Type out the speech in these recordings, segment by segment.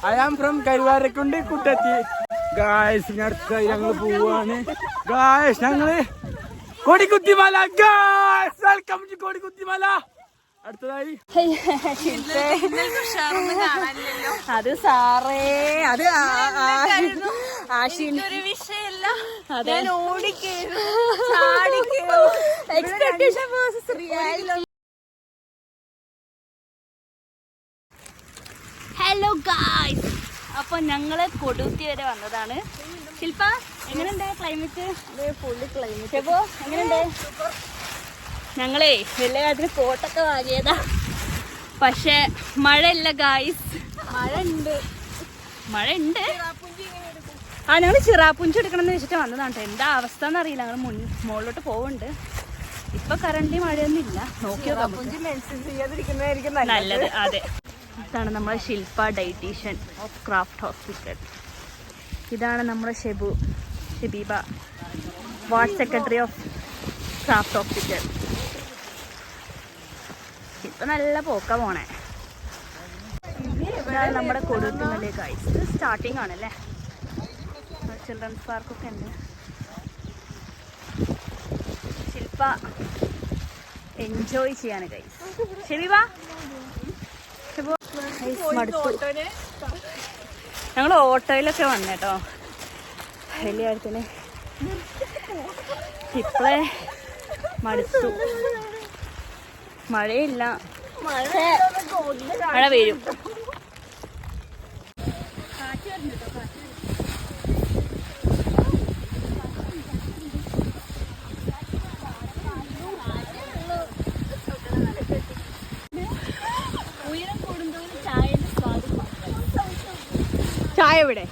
I am from Karuvarakundu കുട്ടത്തി. Guys അടുത്തായി ഞങ്ങൾ പോവാണ്. ഗായ്സ് ഞങ്ങള് Kodikuthimala. Guys welcome to Kodikuthimala. അടുത്തതായി അത് സാറേ അത് ആശിന്റെ വിഷയല്ല. Expectation versus reality. Hello guys, അപ്പൊ ഞങ്ങള് കൊടുത്തി വരെ വന്നതാണ്. ശില്പ എങ്ങനെയുണ്ട് ക്ലൈമറ്റ്? ഫുള്ള് ക്ലൈമറ്റ് എങ്ങനെയുണ്ട്? ഞങ്ങളേ വലിയ കാര്യത്തിന് കോട്ടൊക്കെ വാങ്ങിയതാ, പക്ഷെ മഴയില്ല ഗായ്സ്. മഴ ഉണ്ട്. ആ ഞങ്ങൾ ചിറാപ്പുഞ്ചി എടുക്കണം എന്ന് വെച്ചിട്ട് വന്നതാണ്. എന്താ അവസ്ഥ എന്നറിയില്ല. ഞങ്ങൾ മുകളിലോട്ട് പോകുന്നുണ്ട്. ഇപ്പൊ കറന്റ് മഴയൊന്നും ഇല്ല. നോക്കിയോ നല്ലത്. അതെ, ഇതാണ് നമ്മുടെ ശില്പ ഡയറ്റീഷ്യൻ ഓഫ് ക്രാഫ്റ്റ് ഹോസ്പിറ്റൽ. ഇതാണ് നമ്മുടെ Shabeeba ward secretary of craft hospital. ഇപ്പൊ നല്ല പോക്ക പോണേ. ഇതാണ് നമ്മുടെ കൊടുത്തുമലേക്ക് ഗൈസ്. ഇത് സ്റ്റാർട്ടിങ് ആണല്ലേ. ചിൽഡ്രൻസ് പാർക്കൊക്കെ ഉണ്ട്. ശില്പ എൻജോയ് ചെയ്യാണ് ഗൈസ്. ഷബീബ മടുത്തു. ഞങ്ങൾ ഓട്ടോയിലൊക്കെ വന്നേട്ടോ വലിയ കാര്യത്തിന്. ഇപ്പളെ മടുത്തു. മഴയില്ല, മഴ വരും. ചായ ഇവിടെ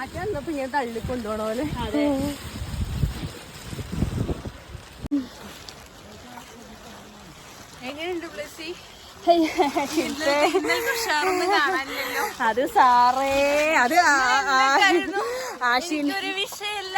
കാറ്റപ്പോ ഞാൻ തള്ളിക്കൊണ്ടുപോണ പോലെ. അതെ, അത് സാറേ അത് ആശിന്റെ വിഷയല്ല.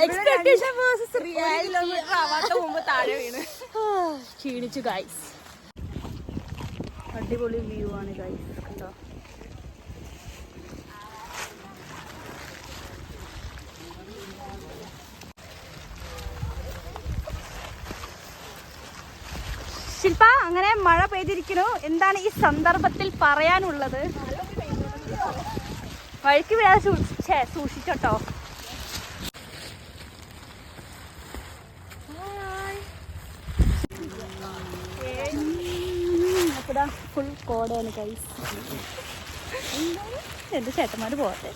Expectation versus reality. മുമ്പ് താഴെ വീണ് ക്ഷീണിച്ചു ഗൈസ്. അടിപൊളി വ്യൂ ആണ് ഗൈസ്, കണ്ടോ? ശില്പ, അങ്ങനെ മഴ പെയ്തിരിക്കുന്നു. എന്താണ് ഈ സന്ദർഭത്തിൽ പറയാനുള്ളത്? വഴിക്ക് വീഴാതെ സൂക്ഷിച്ചോട്ടോ. അപ്പടാ ഫുൾ കോടയാണ് ഗൈസ്. എന്റെ ചേട്ടന്മാര് പോട്ടെ.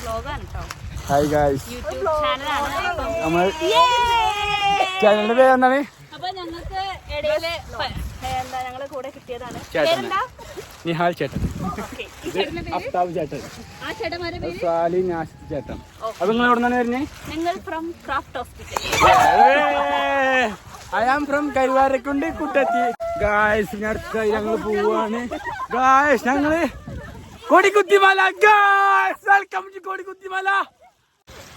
വ്ലോഗാണ് കേട്ടോ. ഹായ് ഗായ്സ്, യൂട്യൂബ് ചാനലാണ്. നമ്മൾ ചാനലിന്റെ പേര് എന്താണ്? അപ്പൊ ഞങ്ങൾക്ക് ഇടയില് എന്താ ഞങ്ങളെ കൂടെ കിട്ടിയതാണ്. നിഹാൽ ചേട്ടൻ, അഫ്താബ് ചേട്ടൻ, ആ ചേട്ടന്മാരെ പേര് സാലി നാസിർ ചേട്ടൻ. അപ്പൊ നിങ്ങൾ എവിടെ നിന്നാണ് വരുന്നത്? ഞങ്ങൾ from Craft Hospital. I am from Karuvarakundu കുട്ടത്തി. ഗായ്സ് അടുത്തായി ഞങ്ങൾ പോവാണ്. ഗായ്സ് ഞങ്ങള് Kodikuthimala. Guys welcome to Kodikuthimala.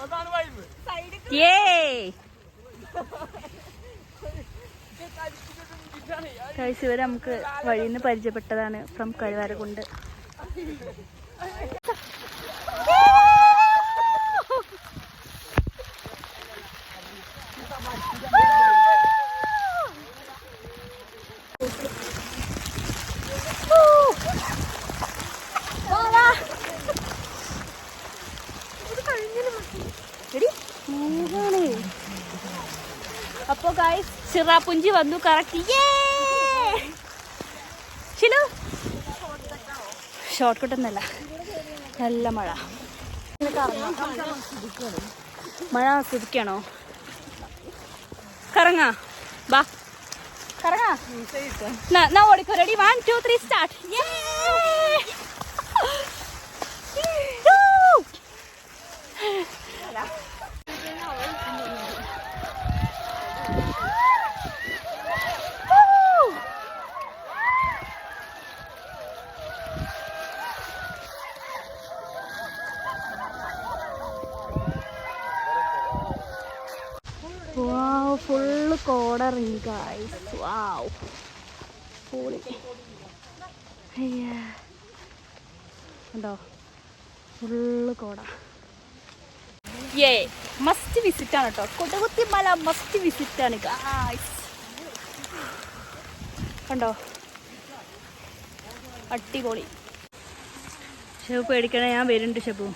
അതാണ് വൈബ്. ഇവരെ നമുക്ക് വഴിയിൽ നിന്ന് പരിചയപ്പെട്ടതാണ്. ഫ്രം കരുവാരക്കുണ്ട്. അപ്പൊ ഗായ്സ് ചിറാപ്പുഞ്ചി വന്നു കറക്റ്റ്. ശിലു ഷോർട്ട് കട്ട് ഒന്നല്ല, നല്ല മഴ. മഴ ആസ്വദിക്കണോ? കറങ്ങാ ബാ, കറങ്ങാ. എന്നാ ഓടിക്കോ. Ready, 1 2 3 start. വാവ്, ഫുള്ള് കോട ഇറങ്ങി ഗൈസ്. വാവ്, പൊളി. ഉണ്ടോ, ഫുള്ള് കോട. മസ്റ്റ് വിസിറ്റ് ആണ് കേട്ടോ, കൊടുകുത്തി മല മസ്റ്റ് വിസിറ്റ് ആണ് ഗൈസ്. കണ്ടോ, അടിപൊളി. ഷെബു പേടിക്കണേ, ഞാൻ വരുന്നുണ്ട്. ഷെബു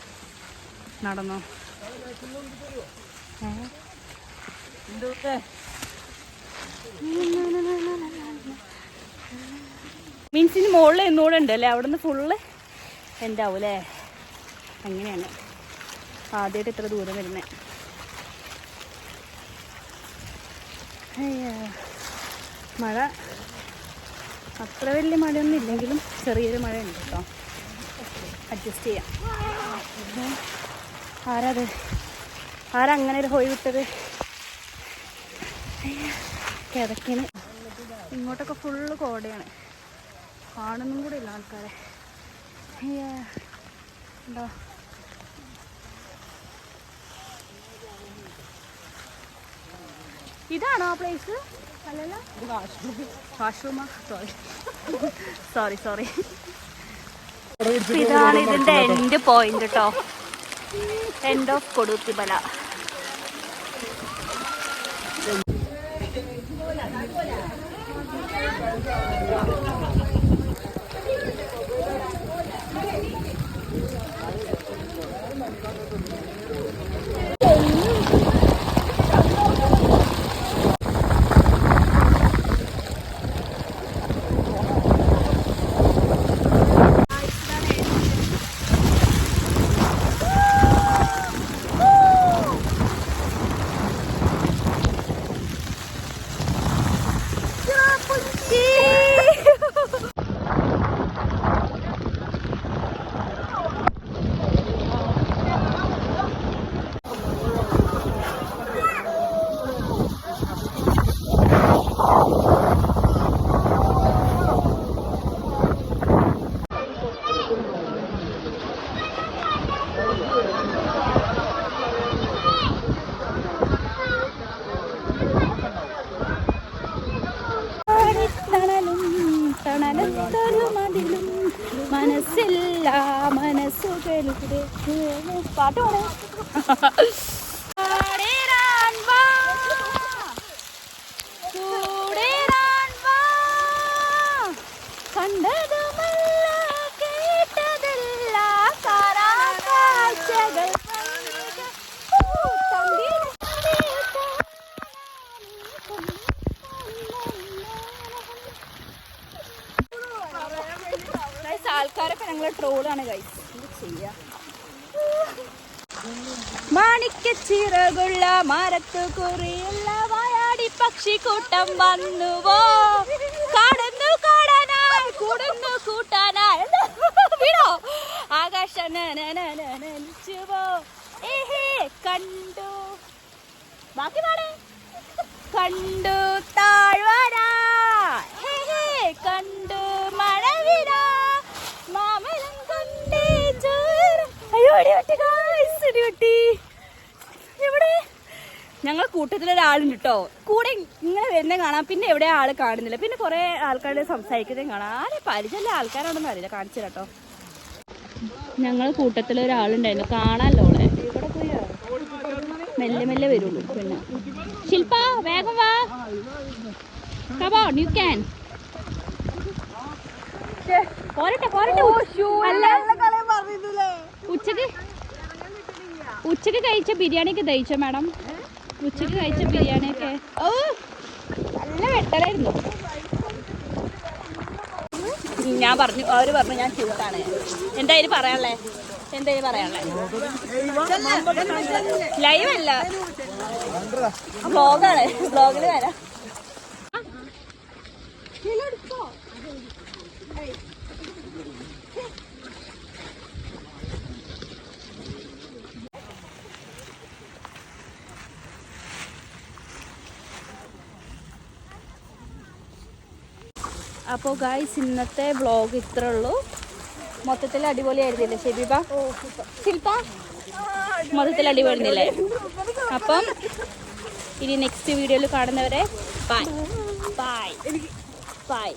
നടന്നോ. മീൻസിന് മുകളിൽ എന്നൂടെ ഉണ്ട് അല്ലേ, അവിടെ നിന്ന് ഫുള്ള് എൻ്റെ ആവും അല്ലേ. അങ്ങനെയാണ് ആദ്യമായിട്ട് ഇത്ര ദൂരം വരുന്നത്. മഴ അത്ര വലിയ മഴയൊന്നും ഇല്ലെങ്കിലും ചെറിയൊരു മഴ ഉണ്ട് കേട്ടോ, അഡ്ജസ്റ്റ് ചെയ്യാം. ആരാത്, ആരങ്ങനെ ഒരു ഹോയ് വിട്ടത്? കിതക്കിന്. ഇങ്ങോട്ടൊക്കെ ഫുള്ള് കോടയാണ്, കാണുന്നും കൂടെ ഇല്ല ആൾക്കാരെ. ഉണ്ടോ, ഇതാണോ ആ പ്ലേസ്? അല്ലല്ലോ, വാഷ്റൂമാ. സോറി. ഇതാണ് ഇതിന്റെ എൻഡ് പോയിന്റ് കേട്ടോ, എൻഡ് ഓഫ് കൊടുത്തിമല. മനസ്സില്ല മനസ്സുകളുടെ പാട്ട് കണ്ടതുമല്ല കേട്ടതല്ല കാഴ്ചകൾ. ആൾക്കാരൊക്കെ ഞങ്ങളെ ട്രോളാണ് ഗൈസ്, എന്ത് ചെയ്യാ. മാണിക്കച്ചിറകുള്ള മരത്തു കുറിയുള്ള വായാടി പക്ഷിക്കൂട്ടം വന്നുവോ, കാണുന്നു കാണാനായി കൂടുന്നു കൂട്ടാനായി വീടോ ആകാശം നനച്ചുവോ. കണ്ടു, ബാക്കി പാടേ. കണ്ടു താഴ്വര, കണ്ടു മഴവില, മാമലം കണ്ടേ ചോര. അയ്യോ, ഇടിവെട്ടി. എവിടെ? ഞങ്ങൾ കൂട്ടത്തിലൊരാളുണ്ട് കേട്ടോ, കൂടെ ഇങ്ങനെ വരുന്ന കാണാം, പിന്നെ എവിടെ ആള് കാണുന്നില്ല. പിന്നെ കുറെ ആൾക്കാരുടെ സംസാരിക്കുന്നതും കാണാം. ആരെ പരിചയമുള്ള ആൾക്കാരാണെന്ന് അറിയില്ല, കാണിച്ചു കേട്ടോ. ഞങ്ങൾ കൂട്ടത്തിലൊരാളുണ്ടായിരുന്നു, കാണാമല്ലോ അവളെ. ഇവിടെ പോയി മെല്ലെ മെല്ലെ വരുള്ളൂ. പിന്നെ ശില്പ വേഗം വാ, come on, you can. പോരട്ടെ. ഉച്ചക്ക് കഴിച്ച ബിരിയാണിയൊക്കെ ദഹിച്ചോ മാഡം? ഉച്ചക്ക് കഴിച്ച ബിരിയാണിയൊക്കെ നല്ല വെട്ടലായിരുന്നു. ഞാൻ പറഞ്ഞു, അവര് പറഞ്ഞു ഞാൻ ക്യൂട്ടാണ്. എന്തായാലും പറയാനുള്ളേ? ലൈവ് അല്ല, വ്ളോഗാണ്. വ്ളോഗിൽ വരാം. അപ്പോൾ ഗായ്സ്, ഇന്നത്തെ വ്ളോഗ് ഇത്രേ ഉള്ളൂ. മൊത്തത്തിൽ അടിപൊളിയായിരുന്നില്ലേ ഷെബീബ? ശില്പ മൊത്തത്തിൽ അടിപൊളിയായിരുന്നില്ലേ? അപ്പം ഇനി നെക്സ്റ്റ് വീഡിയോയിൽ കാണുന്നവരെ ബൈ ബൈ ബൈ.